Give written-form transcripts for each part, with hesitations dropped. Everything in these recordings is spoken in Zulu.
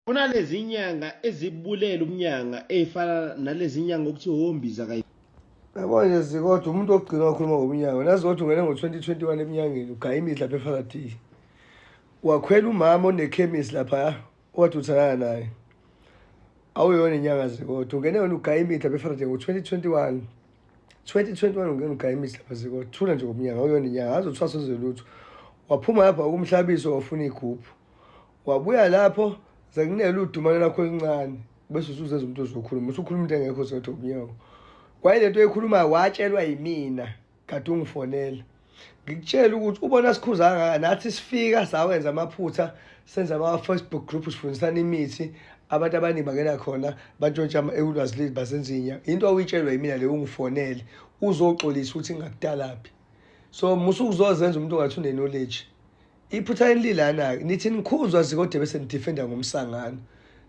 Kunalezi inyanga ezibulela umnyanga ezifana nalezi inyanga ukuthi hombiza kayi. Yabona nje sikodwa umuntu ogcina wakhuluma ngomnyanga nazi ukuthi ungene ngo-2021 eminyangeni ugaya imithi lapha eFarati. Wakhwela umama onekhemisi lapha owathi uthanana naye. Awuyona inyanga zikodwa ungene wena ugaya imithi lapha eFarati ngo-2021. 2021 ungene ugaya imithi lapha zikodwa thula nje ngomnyanga awuyona inyanga azothwasa zelutho. Waphuma lapha ukumhlabiso wafuna igubhu. Wabuya lapho zakunela udumane lakho elincane bese usuzenza umuntu ozokhuluma usukhuluma into engekho zodwa umnyaka kwayilento ekhuluma watshelwa yimina kade ungifonela ngikutshela ukuthi ubona sikhuzanga nathi sifika sawenza amaphutha senza ama-Facebook group sifundisana imithi abantu abaningi bangena khona bantshontsha ulwazi lethu basenza inyanga into awuyitshelwa yimina leyo ungifonele uzoxolisa ukuthi ngakudalaphi so musukuzozenza umuntu ongathi une-knowledge iphutha elilana-ke nithi nikhuzwa zikodwa bese nidefenda ngomsangano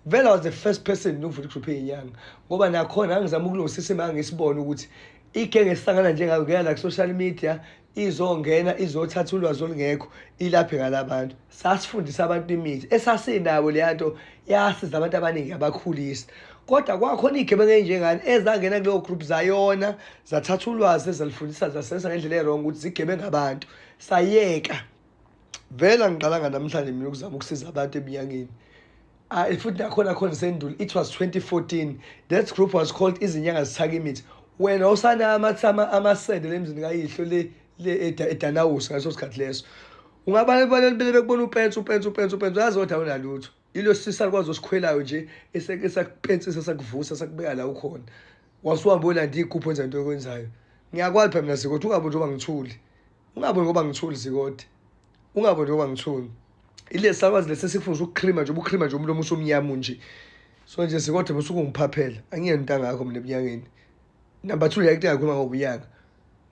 vele I was the first person ukuvula igroup yenyanga ngoba nakhona angizama ukulungisisa imanga ngisibona ukuthi igenge sihlangana njengayo ngeyala ku-social media izongena izothatha ulwazi olungekho ilaphe ngalabantu sasifundisa abantu imithi esasinawo leya nto yasiza abantu abaningi abakhulisa kodwa kwakhona iy'gebengu ey'njengani ezangena kuleyo group zayona zathatha ulwazi ezalifundisa zasenza ngendlela e-wrong ukuthi zigebenga abantu sayeka vele ngiqalanga namhlanje mina ukuzama ukusiza abantu eminyangeni futhi nakhona khona sendulo it was 2014 that group was called izinyanga zithaka imithi wena usana amasende lemzini kayihlo le edanawusi ngaso sikhathi leso ungabalibala bekubona upensi yazi kodwa awunalutho ilo sisa likwazi osikhwelayo nje esakupensisa sakuvusa sakubeka la ukhona wasuhamba olanda iguphu wenza into okwenzayo ngiyakwazi phela mina Zikode ungaboni ngoba ngithuli ungaboni ngoba ngithuli Zikode ungaboni ngoba ngithuli ile sakwazi lesifundisa ukukrima nje ubukrima nje umuntu omuso omnyama nje so nje Zikode musuku ngiphaphela angiyeni into ngakho mina eminyangeni number 2 yakudinga ukukhuluma ngobunyanga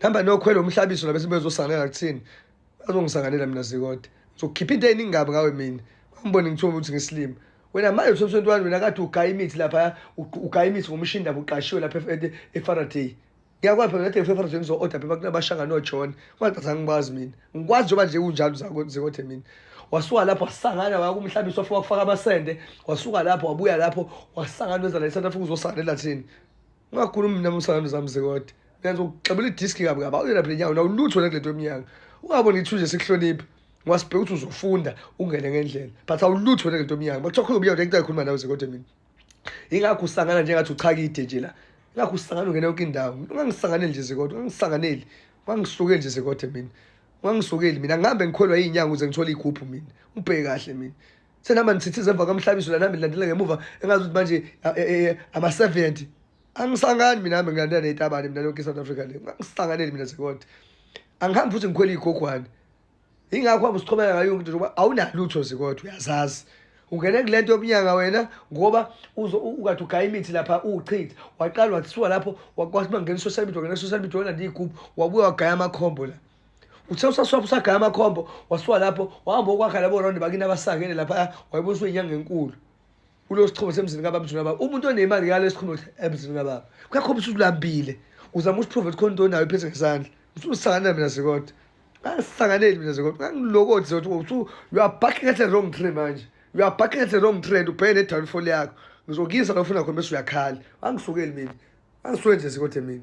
hamba nokhwela umhlabiso la bese bezosanela kuthini bazongisanganela mina Zikode sokukhipha into eningabe ngawe mina ngibone ngithola ukuthi ngislima wena manje 2021 wena kade ugaya imithi lapha ugaya imithi ngomshinda buqashiwe lapha eFaraday ngiyakwazi phela ngathi eFaraday ngizo-order phela kunabashanga noJohn ungacathi angibazi mina ngikwazi njengoba nje kunjalo Zikode mina wasuka lapho wasangana wakumhlabiso wafika kufaka amasende wasuka lapho wabuya lapho wasangana weza la eSouth Africa uzosanela thini ungakhulumi mina umsangano zami Zikode ngenza ukuxabela idiski kabi awuyela nyawo nawulutho lento eminyanga ungaboni ngithu nje sikuhlonipha ngasibheka ukuthi uzofunda ungene ngendlela but awulutho lento eminyanga bakuthokho ubuyayo into ekhuluma nawe Zikode mina ingakho usangana njengathi uchakide nje la ingakho usangana ungene yonke indawo ungangisanganeli nje Zikode ungangisanganeli ungangisukeli nje Zikode mina ungangisukeli mina ngihambe ngikholwa izinyanga uze ngithola iguphu mina ubheke kahle mina senama nithithize emva kamhlabiso la nami ngilandela ngemuva engazi ukuthi manje ama-70 angisangani mina hambe ngilandela neyitabane mina lonke eSouth Africa le ngisanganeli mina Zikode angihambi futhi ngikhwela igogwane ingakho hambe sichobela ngayo into ngoba awunalutho Zikode uyazazi ungene kulento yobunyanga wena ngoba ukade ugaya imithi lapha uwuchitha waqala wathisuka lapho wakwazi bangena social media ngena social media wena ndigubhu wabuya wagaya amakhombo la uthe usaswapha usagaya amakhombo wasuka lapho wahamba okwakha labo round bakini abasangene lapha wayibona uyinyanga enkulu kulo sichome semzini kababa mthuna baba umuntu onemali yale sichome emzini kababa kuyakhoba ukuthi ulambile uzama ukuprove ukuthi konto nayo iphethe ngesandla ususangana mina Zikode angisanganeli mina Zikode angilokoti Zikode you are backing at the wrong tree manje you are backing at the wrong trend ubheke ne downfall yakho ngizokisa ngifuna khona bese uyakhala angisukeli mina angisukeli nje Zikode mina